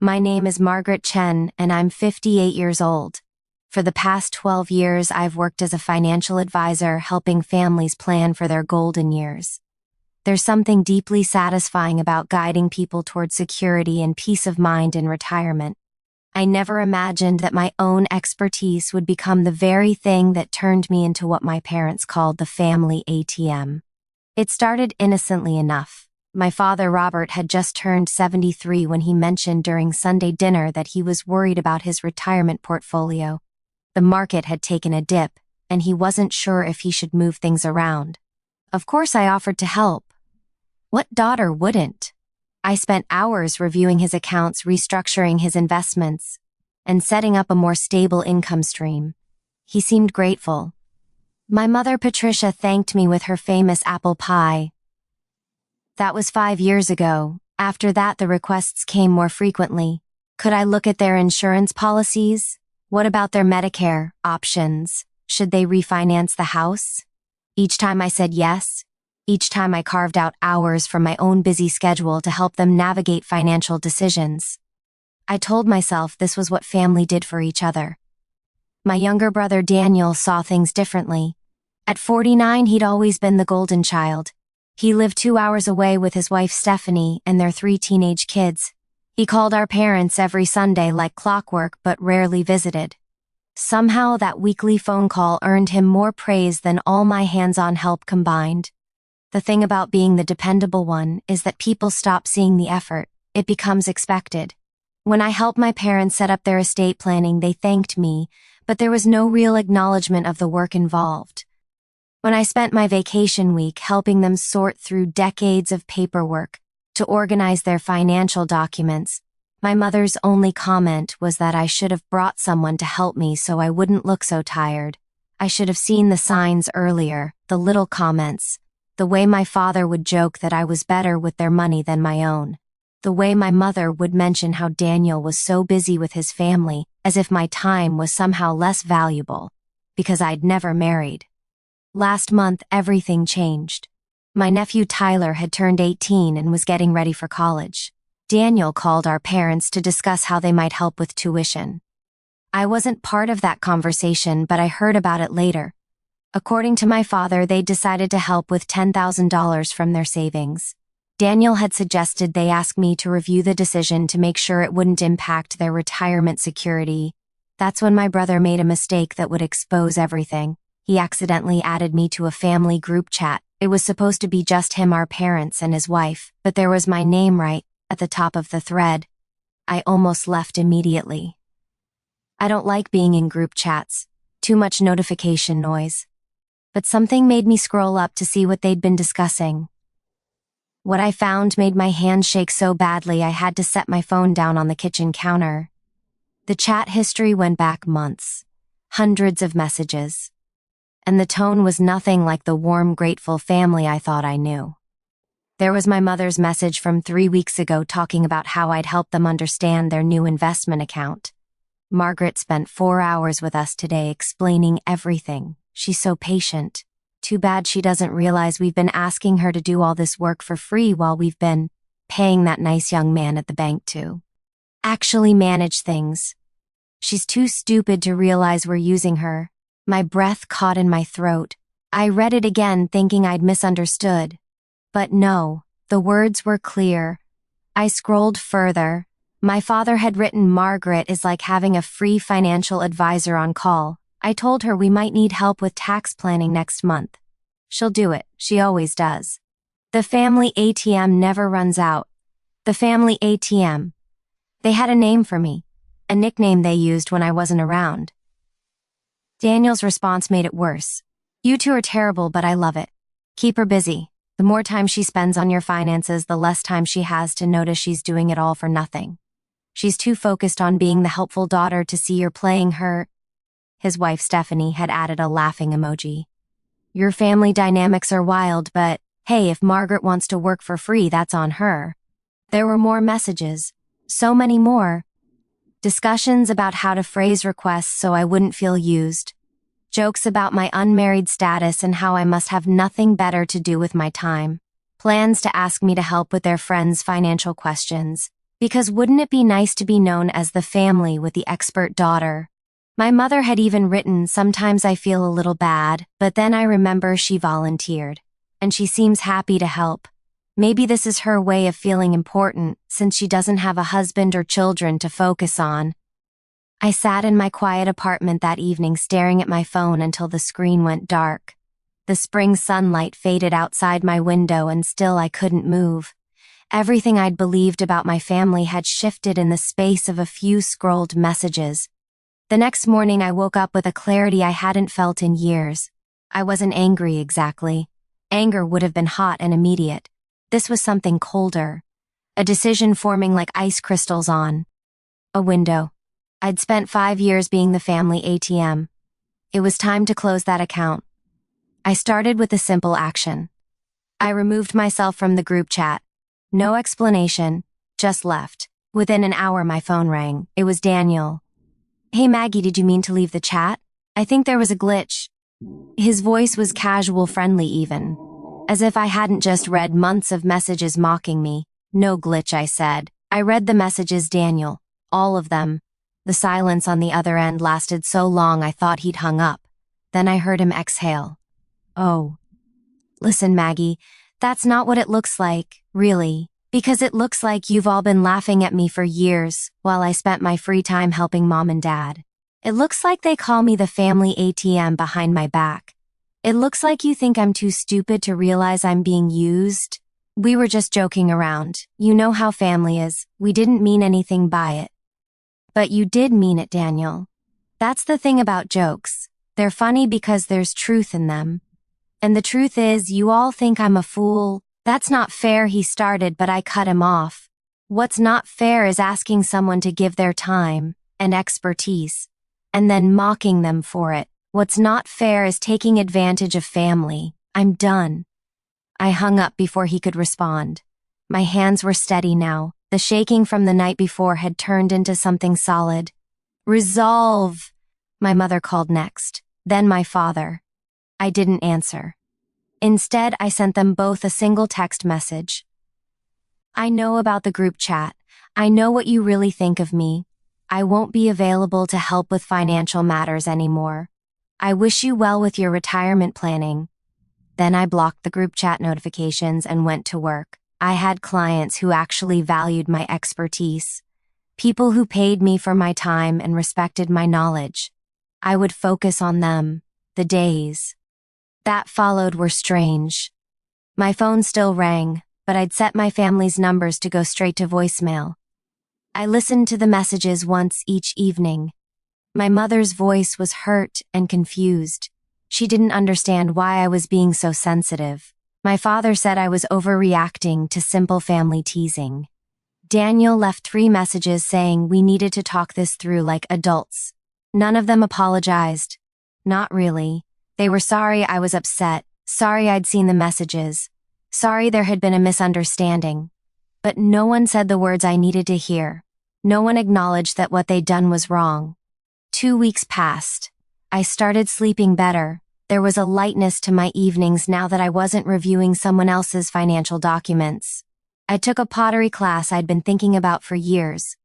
My name is Margaret Chen, and I'm 58 years old. For the past 12 years, I've worked as a financial advisor helping families plan for their golden years. There's something deeply satisfying about guiding people toward security and peace of mind in retirement. I never imagined that my own expertise would become the very thing that turned me into what my parents called the family ATM. It started innocently enough. My father, Robert, had just turned 73 when he mentioned during Sunday dinner that he was worried about his retirement portfolio. The market had taken a dip, and he wasn't sure if he should move things around. Of course, I offered to help. What daughter wouldn't? I spent hours reviewing his accounts, restructuring his investments, and setting up a more stable income stream. He seemed grateful. My mother, Patricia, thanked me with her famous apple pie. That was 5 years ago. After that, the requests came more frequently. Could I look at their insurance policies? What about their Medicare options? Should they refinance the house? Each time I said yes. Each time I carved out hours from my own busy schedule to help them navigate financial decisions. I told myself this was what family did for each other. My younger brother Daniel saw things differently. At 49, he'd always been the golden child. He lived 2 hours away with his wife Stephanie and their 3 teenage kids. He called our parents every Sunday like clockwork but rarely visited. Somehow that weekly phone call earned him more praise than all my hands-on help combined. The thing about being the dependable one is that people stop seeing the effort. It becomes expected. When I helped my parents set up their estate planning, they thanked me, but there was no real acknowledgement of the work involved. When I spent my vacation week helping them sort through decades of paperwork to organize their financial documents, my mother's only comment was that I should have brought someone to help me so I wouldn't look so tired. I should have seen the signs earlier, the little comments, the way my father would joke that I was better with their money than my own, the way my mother would mention how Daniel was so busy with his family, as if my time was somehow less valuable, because I'd never married. Last month, everything changed. My nephew Tyler had turned 18 and was getting ready for college. Daniel called our parents to discuss how they might help with tuition. I wasn't part of that conversation, but I heard about it later. According to my father, they decided to help with $10,000 from their savings. Daniel had suggested they ask me to review the decision to make sure it wouldn't impact their retirement security. That's when my brother made a mistake that would expose everything. He accidentally added me to a family group chat. It was supposed to be just him, our parents, and his wife, but there was my name right at the top of the thread. I almost left immediately. I don't like being in group chats. Too much notification noise. But something made me scroll up to see what they'd been discussing. What I found made my hand shake so badly I had to set my phone down on the kitchen counter. The chat history went back months. Hundreds of messages. And the tone was nothing like the warm, grateful family I thought I knew. There was my mother's message from 3 weeks ago talking about how I'd help them understand their new investment account. Margaret spent 4 hours with us today explaining everything. She's so patient. Too bad she doesn't realize we've been asking her to do all this work for free while we've been paying that nice young man at the bank to actually manage things. She's too stupid to realize we're using her. My breath caught in my throat. I read it again thinking I'd misunderstood. But no, the words were clear. I scrolled further. My father had written Margaret is like having a free financial advisor on call. I told her we might need help with tax planning next month. She'll do it. She always does. The family ATM never runs out. The family ATM. They had a name for me. A nickname they used when I wasn't around. Daniel's response made it worse. You two are terrible, but I love it. Keep her busy. The more time she spends on your finances, the less time she has to notice she's doing it all for nothing. She's too focused on being the helpful daughter to see you're playing her. His wife Stephanie had added a laughing emoji. Your family dynamics are wild, but hey, if Margaret wants to work for free, that's on her. There were more messages. So many more. Discussions about how to phrase requests so I wouldn't feel used. Jokes about my unmarried status and how I must have nothing better to do with my time. Plans to ask me to help with their friends' financial questions. Because wouldn't it be nice to be known as the family with the expert daughter? My mother had even written, "Sometimes I feel a little bad, but then I remember she volunteered. And she seems happy to help. Maybe this is her way of feeling important, since she doesn't have a husband or children to focus on." I sat in my quiet apartment that evening staring at my phone until the screen went dark. The spring sunlight faded outside my window and still I couldn't move. Everything I'd believed about my family had shifted in the space of a few scrolled messages. The next morning I woke up with a clarity I hadn't felt in years. I wasn't angry exactly. Anger would have been hot and immediate. This was something colder. A decision forming like ice crystals on a window. I'd spent 5 years being the family ATM. It was time to close that account. I started with a simple action. I removed myself from the group chat. No explanation, just left. Within an hour my phone rang. It was Daniel. "Hey Maggie, did you mean to leave the chat? I think there was a glitch." His voice was casual, friendly even. As if I hadn't just read months of messages mocking me. "No glitch," I said. "I read the messages, Daniel. All of them." The silence on the other end lasted so long I thought he'd hung up. Then I heard him exhale. "Oh. Listen, Maggie, that's not what it looks like, really. Because it looks like you've all been laughing at me for years, while I spent my free time helping mom and dad. It looks like they call me the family ATM behind my back. It looks like you think I'm too stupid to realize I'm being used. We were just joking around. You know how family is. We didn't mean anything by it." "But you did mean it, Daniel. That's the thing about jokes. They're funny because there's truth in them. And the truth is, you all think I'm a fool. That's not fair," he started, but I cut him off. What's not fair is asking someone to give their time and expertise, and then mocking them for it. What's not fair is taking advantage of family. I'm done. I hung up before he could respond. My hands were steady now. The shaking from the night before had turned into something solid. "Resolve," my mother called next, then my father. I didn't answer. Instead, I sent them both a single text message. "I know about the group chat. I know what you really think of me. I won't be available to help with financial matters anymore. I wish you well with your retirement planning." Then I blocked the group chat notifications and went to work. I had clients who actually valued my expertise. People who paid me for my time and respected my knowledge. I would focus on them. The days that followed were strange. My phone still rang, but I'd set my family's numbers to go straight to voicemail. I listened to the messages once each evening. My mother's voice was hurt and confused. She didn't understand why I was being so sensitive. My father said I was overreacting to simple family teasing. Daniel left 3 messages saying we needed to talk this through like adults. None of them apologized. Not really. They were sorry I was upset, sorry I'd seen the messages, sorry there had been a misunderstanding. But no one said the words I needed to hear. No one acknowledged that what they'd done was wrong. 2 weeks passed. I started sleeping better. There was a lightness to my evenings now that I wasn't reviewing someone else's financial documents. I took a pottery class I'd been thinking about for years.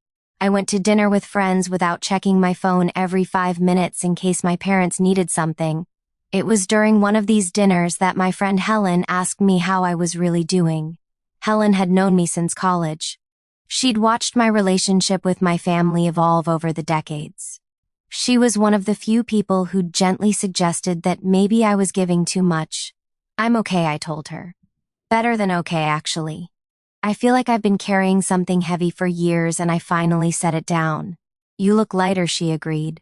I went to dinner with friends without checking my phone every 5 minutes in case my parents needed something. It was during one of these dinners that my friend Helen asked me how I was really doing. Helen had known me since college. She'd watched my relationship with my family evolve over the decades. She was one of the few people who'd gently suggested that maybe I was giving too much. "I'm okay," I told her. "Better than okay, actually. I feel like I've been carrying something heavy for years and I finally set it down." "You look lighter," she agreed.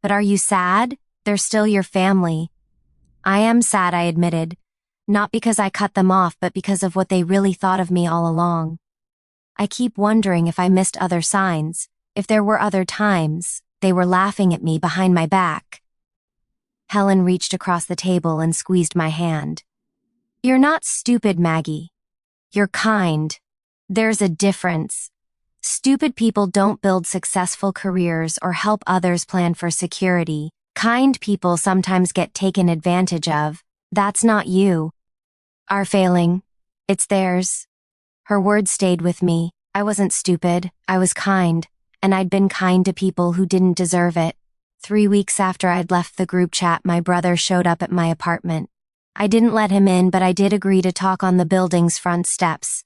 "But are you sad? They're still your family." "I am sad," I admitted. Not because I cut them off, but because of what they really thought of me all along. I keep wondering if I missed other signs, if there were other times they were laughing at me behind my back. Helen reached across the table and squeezed my hand. "You're not stupid, Maggie. You're kind. There's a difference. Stupid people don't build successful careers or help others plan for security. Kind people sometimes get taken advantage of. That's not you. Are failing. It's theirs." Her words stayed with me. I wasn't stupid, I was kind, and I'd been kind to people who didn't deserve it. 3 weeks after I'd left the group chat, my brother showed up at my apartment. I didn't let him in, but I did agree to talk on the building's front steps.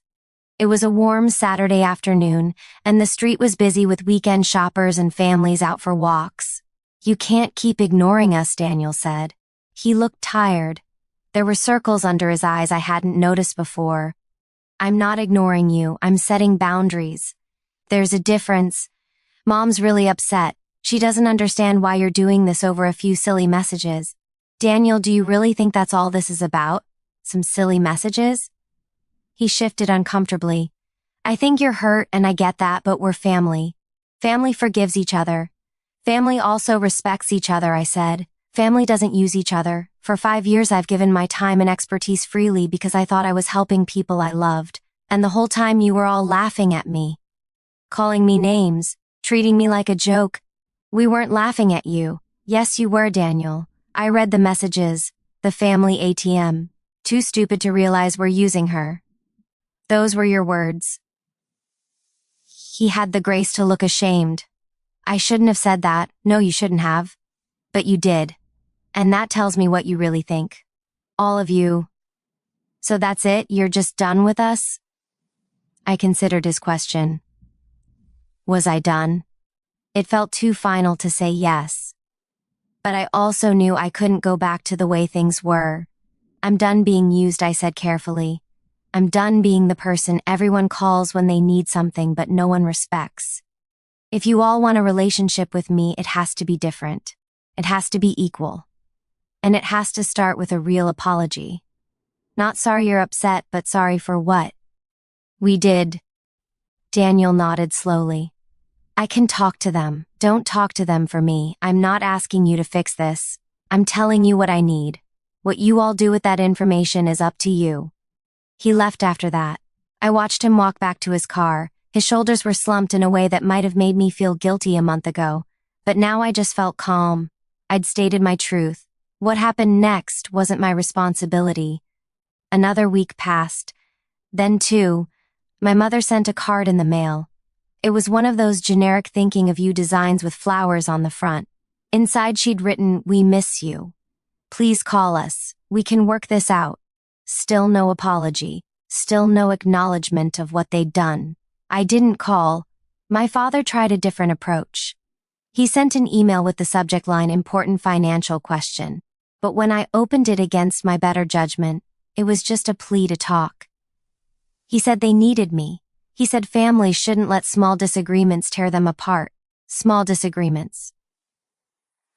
It was a warm Saturday afternoon, and the street was busy with weekend shoppers and families out for walks. "You can't keep ignoring us," Daniel said. He looked tired. There were circles under his eyes I hadn't noticed before. "I'm not ignoring you, I'm setting boundaries. There's a difference. Mom's really upset. She doesn't understand why you're doing this over a few silly messages." "Daniel, do you really think that's all this is about? Some silly messages?" He shifted uncomfortably. "I think you're hurt and I get that, but we're family. Family forgives each other. Family also respects each other," I said. "Family doesn't use each other. For 5 years I've given my time and expertise freely because I thought I was helping people I loved, and the whole time you were all laughing at me. Calling me names, treating me like a joke. We weren't laughing at you." "Yes, you were, Daniel. I read the messages. The family ATM. Too stupid to realize we're using her. Those were your words." He had the grace to look ashamed. "I shouldn't have said that. No, you shouldn't have. But you did. And that tells me what you really think. All of you. So that's it? You're just done with us?" I considered his question. Was I done? It felt too final to say yes. But I also knew I couldn't go back to the way things were. "I'm done being used," I said carefully. "I'm done being the person everyone calls when they need something but no one respects. If you all want a relationship with me, it has to be different. It has to be equal. And it has to start with a real apology. Not sorry you're upset, but sorry for what we did." Daniel nodded slowly. "I can talk to them. Don't talk to them for me. I'm not asking you to fix this. I'm telling you what I need. What you all do with that information is up to you." He left after that. I watched him walk back to his car. His shoulders were slumped in a way that might have made me feel guilty a month ago, but now I just felt calm. I'd stated my truth. What happened next wasn't my responsibility. Another week passed. Then, too, my mother sent a card in the mail. It was one of those generic thinking of you designs with flowers on the front. Inside she'd written, "We miss you. Please call us. We can work this out." Still no apology. Still no acknowledgement of what they'd done. I didn't call. My father tried a different approach. He sent an email with the subject line, "Important financial question." But when I opened it against my better judgment, it was just a plea to talk. He said they needed me. He said families shouldn't let small disagreements tear them apart. Small disagreements.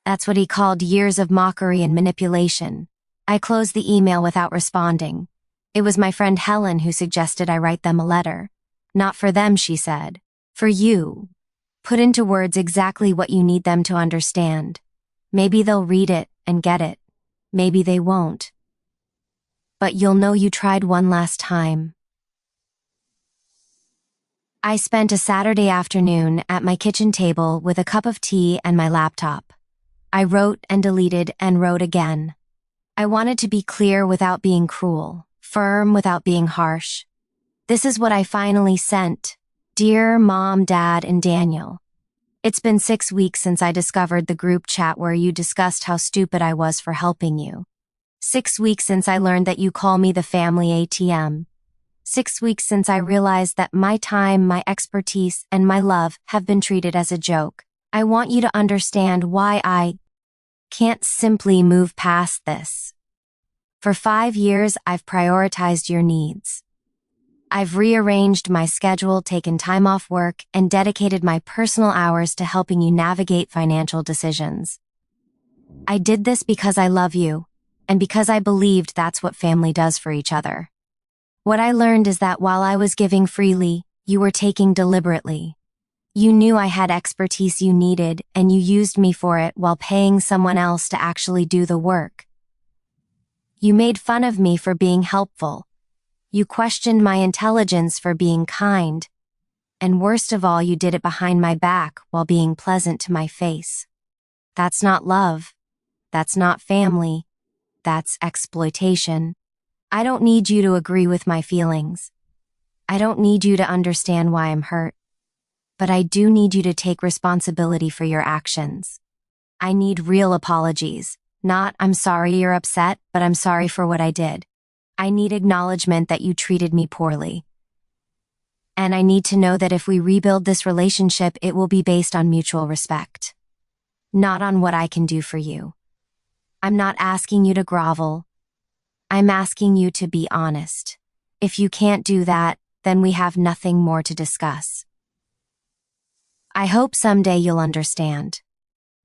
That's what he called years of mockery and manipulation. I closed the email without responding. It was my friend Helen who suggested I write them a letter. "Not for them," she said. "For you. Put into words exactly what you need them to understand. Maybe they'll read it and get it. Maybe they won't. But you'll know you tried one last time." I spent a Saturday afternoon at my kitchen table with a cup of tea and my laptop. I wrote and deleted and wrote again. I wanted to be clear without being cruel, firm without being harsh. This is what I finally sent. "Dear Mom, Dad, and Daniel. It's been 6 weeks since I discovered the group chat where you discussed how stupid I was for helping you. 6 weeks since I learned that you call me the family ATM. 6 weeks since I realized that my time, my expertise, and my love have been treated as a joke. I want you to understand why I can't simply move past this. For 5 years, I've prioritized your needs. I've rearranged my schedule, taken time off work, and dedicated my personal hours to helping you navigate financial decisions. I did this because I love you, and because I believed that's what family does for each other. What I learned is that while I was giving freely, you were taking deliberately. You knew I had expertise you needed, and you used me for it while paying someone else to actually do the work. You made fun of me for being helpful. You questioned my intelligence for being kind. And worst of all, you did it behind my back while being pleasant to my face. That's not love. That's not family. That's exploitation. I don't need you to agree with my feelings. I don't need you to understand why I'm hurt, but I do need you to take responsibility for your actions. I need real apologies, not "I'm sorry you're upset, but I'm sorry for what I did." I need acknowledgement that you treated me poorly. And I need to know that if we rebuild this relationship, it will be based on mutual respect, not on what I can do for you. I'm not asking you to grovel. I'm asking you to be honest. If you can't do that, then we have nothing more to discuss. I hope someday you'll understand.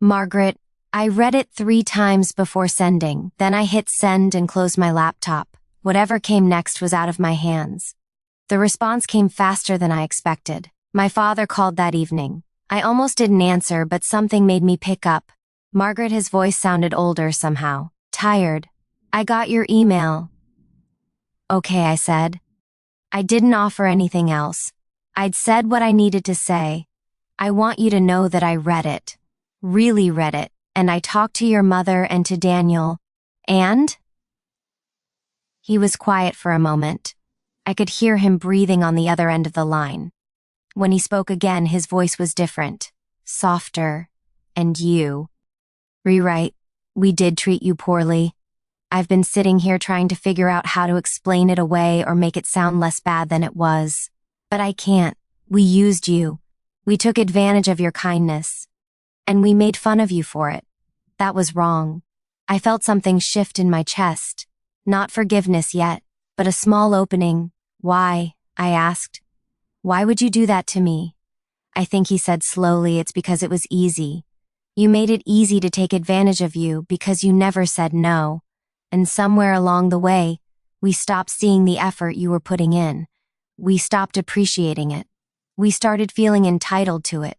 Margaret, I read it 3 times before sending, then I hit send and closed my laptop. Whatever came next was out of my hands. The response came faster than I expected. My father called that evening. I almost didn't answer, but something made me pick up. Margaret, his voice sounded older somehow. Tired. I got your email. Okay, I said. I didn't offer anything else. I'd said what I needed to say. I want you to know that I read it. Really read it. And I talked to your mother and to Daniel. And? He was quiet for a moment. I could hear him breathing on the other end of the line. When he spoke again, his voice was different, softer. And you? Rewrite, we did treat you poorly. I've been sitting here trying to figure out how to explain it away or make it sound less bad than it was. But I can't. We used you. We took advantage of your kindness. And we made fun of you for it. That was wrong. I felt something shift in my chest. Not forgiveness yet, but a small opening. Why? I asked. Why would you do that to me? I think he said slowly, it's because it was easy. You made it easy to take advantage of you because you never said no. And somewhere along the way, we stopped seeing the effort you were putting in. We stopped appreciating it. We started feeling entitled to it.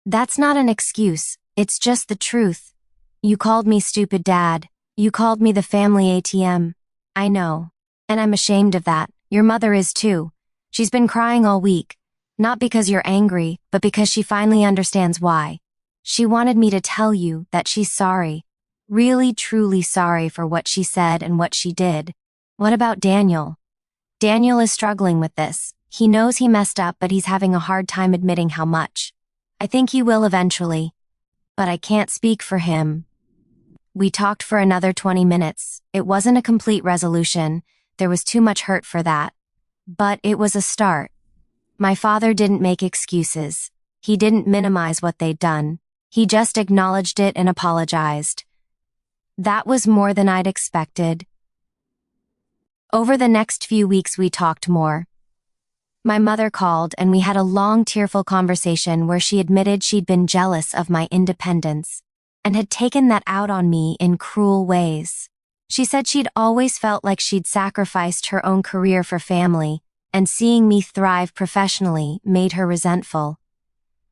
That's not an excuse, it's just the truth. You called me stupid dad. You called me the family ATM. I know. And I'm ashamed of that. Your mother is too. She's been crying all week. Not because you're angry, but because she finally understands why. She wanted me to tell you that she's sorry. Really, truly sorry for what she said and what she did. What about Daniel? Daniel is struggling with this. He knows he messed up, but he's having a hard time admitting how much. I think he will eventually. But I can't speak for him. We talked for another 20 minutes. It wasn't a complete resolution. There was too much hurt for that. But it was a start. My father didn't make excuses. He didn't minimize what they'd done. He just acknowledged it and apologized. That was more than I'd expected. Over the next few weeks we talked more. My mother called and we had a long, tearful conversation where she admitted she'd been jealous of my independence and had taken that out on me in cruel ways. She said she'd always felt like she'd sacrificed her own career for family, and seeing me thrive professionally made her resentful.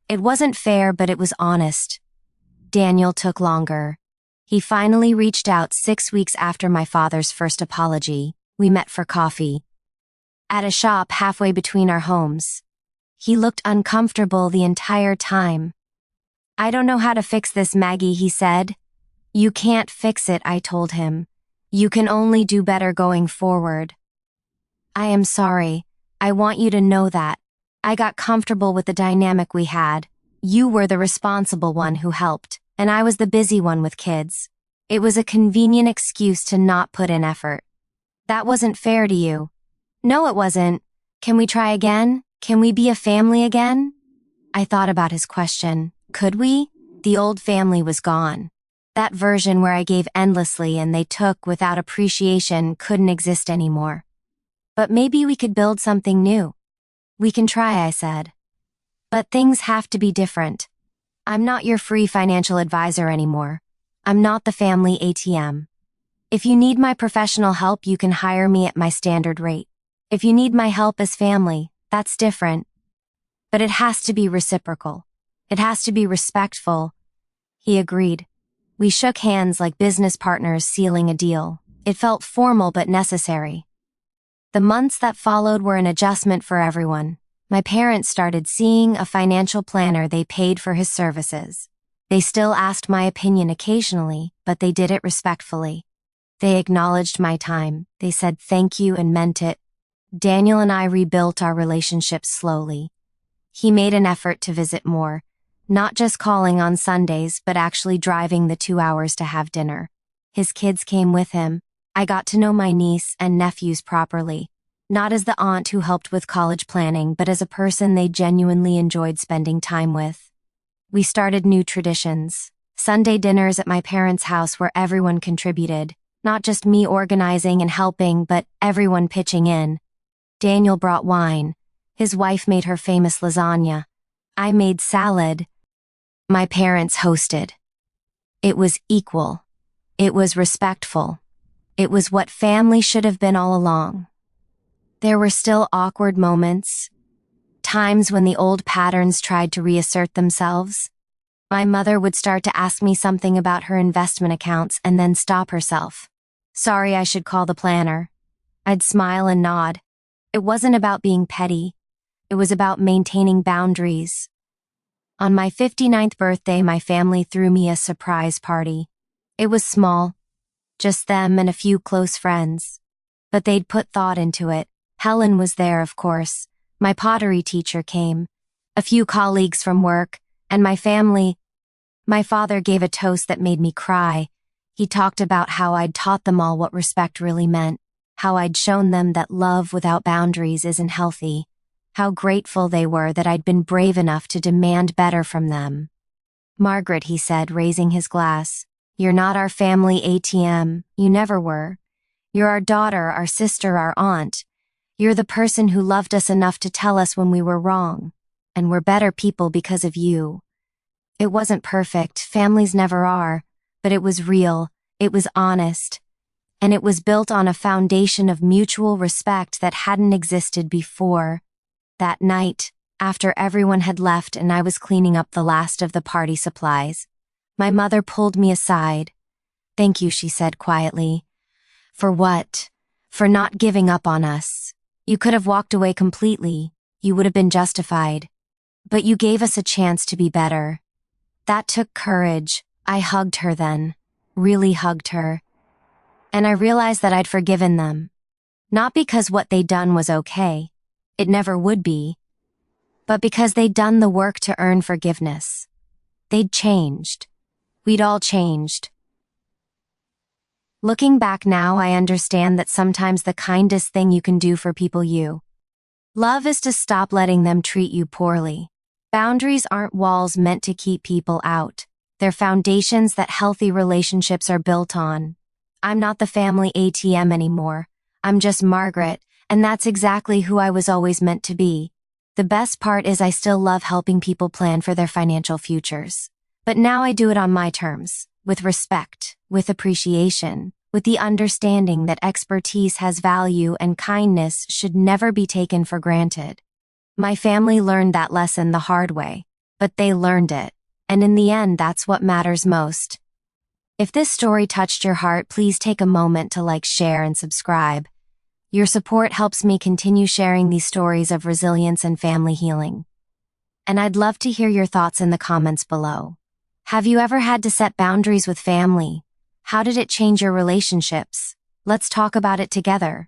It wasn't fair, but it was honest. Daniel took longer. He finally reached out 6 weeks after my father's first apology. We met for coffee. At a shop halfway between our homes. He looked uncomfortable the entire time. I don't know how to fix this, Maggie, he said. You can't fix it, I told him. You can only do better going forward. I am sorry. I want you to know that. I got comfortable with the dynamic we had. You were the responsible one who helped, and I was the busy one with kids. It was a convenient excuse to not put in effort. That wasn't fair to you. No, it wasn't. Can we try again? Can we be a family again? I thought about his question. Could we? The old family was gone. That version where I gave endlessly and they took without appreciation couldn't exist anymore. But maybe we could build something new. We can try, I said. But things have to be different. I'm not your free financial advisor anymore. I'm not the family ATM. If you need my professional help, you can hire me at my standard rate. If you need my help as family, that's different. But it has to be reciprocal. It has to be respectful. He agreed. We shook hands like business partners sealing a deal. It felt formal but necessary. The months that followed were an adjustment for everyone. My parents started seeing a financial planner they paid for his services. They still asked my opinion occasionally, but they did it respectfully. They acknowledged my time. They said thank you and meant it. Daniel and I rebuilt our relationship slowly. He made an effort to visit more, not just calling on Sundays but actually driving the 2 hours to have dinner. His kids came with him. I got to know my niece and nephews properly, not as the aunt who helped with college planning, but as a person they genuinely enjoyed spending time with. We started new traditions. Sunday dinners at my parents' house where everyone contributed, not just me organizing and helping, but everyone pitching in. Daniel brought wine. His wife made her famous lasagna. I made salad. My parents hosted. It was equal. It was respectful. It was what family should have been all along. There were still awkward moments, times when the old patterns tried to reassert themselves. My mother would start to ask me something about her investment accounts and then stop herself. Sorry, I should call the planner. I'd smile and nod. It wasn't about being petty. It was about maintaining boundaries. On my 59th birthday, my family threw me a surprise party. It was small, just them and a few close friends. But they'd put thought into it. Helen was there, of course. My pottery teacher came. A few colleagues from work, and my family. My father gave a toast that made me cry. He talked about how I'd taught them all what respect really meant, how I'd shown them that love without boundaries isn't healthy, how grateful they were that I'd been brave enough to demand better from them. Margaret, he said, raising his glass, you're not our family ATM. You never were. You're our daughter, our sister, our aunt. You're the person who loved us enough to tell us when we were wrong, and we're better people because of you. It wasn't perfect, families never are, but it was real, it was honest, and it was built on a foundation of mutual respect that hadn't existed before. That night, after everyone had left and I was cleaning up the last of the party supplies, my mother pulled me aside. Thank you, she said quietly. For what? For not giving up on us. You could have walked away completely. You would have been justified. But you gave us a chance to be better. That took courage. I hugged her then. Really hugged her. And I realized that I'd forgiven them. Not because what they'd done was okay. It never would be. But because they'd done the work to earn forgiveness. They'd changed. We'd all changed. Looking back now, I understand that sometimes the kindest thing you can do for people you love is to stop letting them treat you poorly. Boundaries aren't walls meant to keep people out. They're foundations that healthy relationships are built on. I'm not the family ATM anymore. I'm just Margaret, and that's exactly who I was always meant to be. The best part is I still love helping people plan for their financial futures. But now I do it on my terms, with respect, with appreciation, with the understanding that expertise has value and kindness should never be taken for granted. My family learned that lesson the hard way, but they learned it, and in the end that's what matters most. If this story touched your heart, please take a moment to like, share, and subscribe. Your support helps me continue sharing these stories of resilience and family healing. And I'd love to hear your thoughts in the comments below. Have you ever had to set boundaries with family? How did it change your relationships? Let's talk about it together.